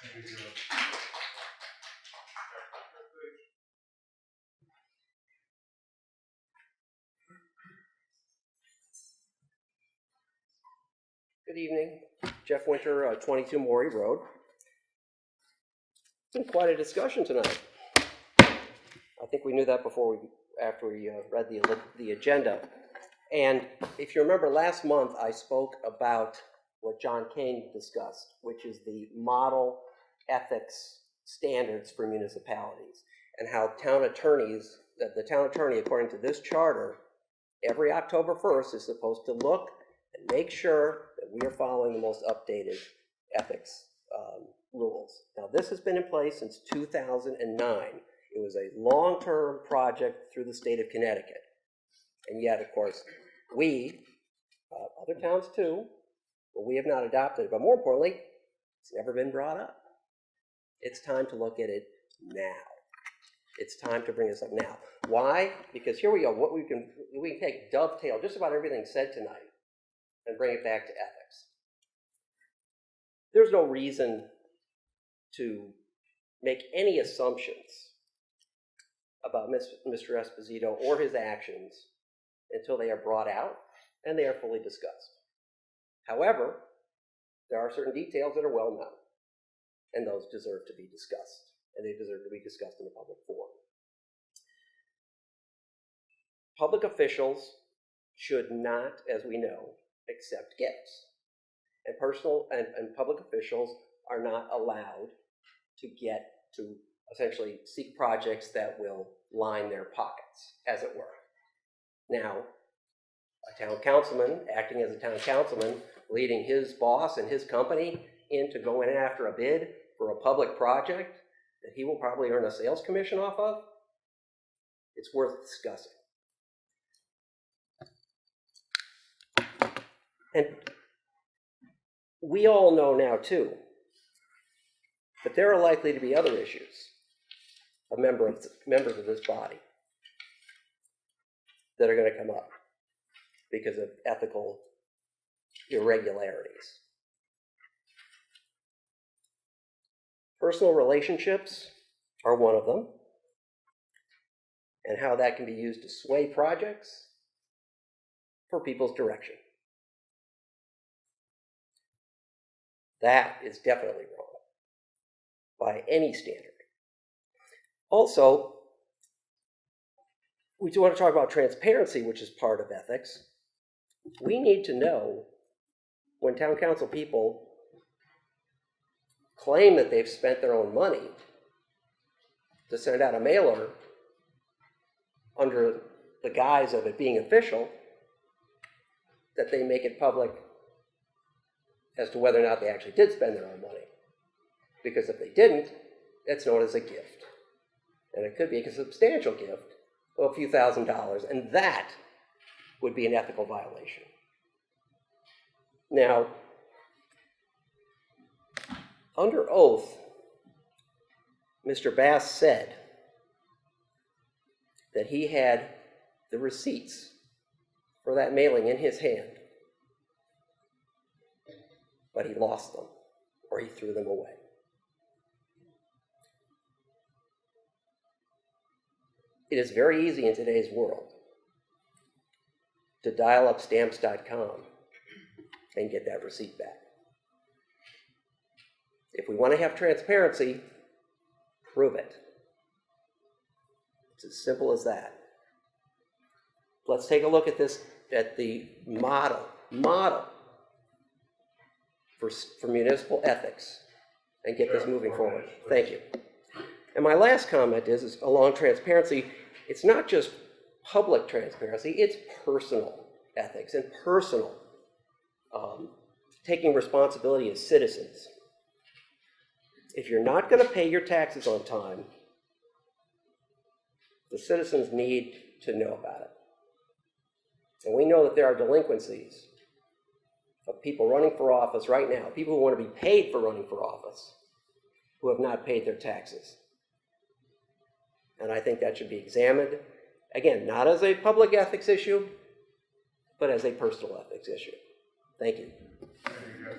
Good evening, Jeff Winter, 22 Morey Road. It's been quite a discussion tonight. I think we knew that after we read the agenda. And if you remember last month, I spoke about what John Kane discussed, which is the model ethics standards for municipalities, and how the town attorney, according to this charter, every October 1st is supposed to look and make sure that we are following the most updated ethics rules. Now, this has been in place since 2009. It was a long-term project through the state of Connecticut. And yet, of course, we, other towns too, but we have not adopted it. But more importantly, it's never been brought up. It's time to look at it now. It's time to bring this up now. Why? Because here we go. We can dovetail just about everything said tonight and bring it back to ethics. There's no reason to make any assumptions about Mr. Esposito or his actions until they are brought out and they are fully discussed. However, there are certain details that are well known, and those deserve to be discussed, and they deserve to be discussed in a public forum. Public officials should not, as we know, accept gifts. And public officials are not allowed to get to essentially seek projects that will line their pockets, as it were. Now, a town councilman, acting as a town councilman, leading his boss and his company in to go in after a bid for a public project that he will probably earn a sales commission off of, it's worth discussing. And we all know now, too, that there are likely to be other issues of members of this body that are going to come up because of ethical irregularities. Personal relationships are one of them, and how that can be used to sway projects for people's direction. That is definitely wrong by any standard. Also, we do want to talk about transparency, which is part of ethics. We need to know when town council people claim that they've spent their own money to send out a mailer under the guise of it being official, that they make it public as to whether or not they actually did spend their own money. Because if they didn't, it's known as a gift. And it could be a substantial gift of a few $1,000s, and that would be an ethical violation. Now, under oath, Mr. Bass said that he had the receipts for that mailing in his hand, but he lost them, or he threw them away. It is very easy in today's world to dial up stamps.com and get that receipt back. If we want to have transparency, prove it. It's as simple as that. Let's take a look at this, at the model for municipal ethics, and get this moving forward. Thank you. And my last comment is along transparency. It's not just public transparency, it's personal ethics and personal taking responsibility as citizens. If you're not going to pay your taxes on time, the citizens need to know about it. And we know that there are delinquencies of people running for office right now, people who want to be paid for running for office, who have not paid their taxes. And I think that should be examined, again, not as a public ethics issue, but as a personal ethics issue. Thank you. Thank you, Jeff.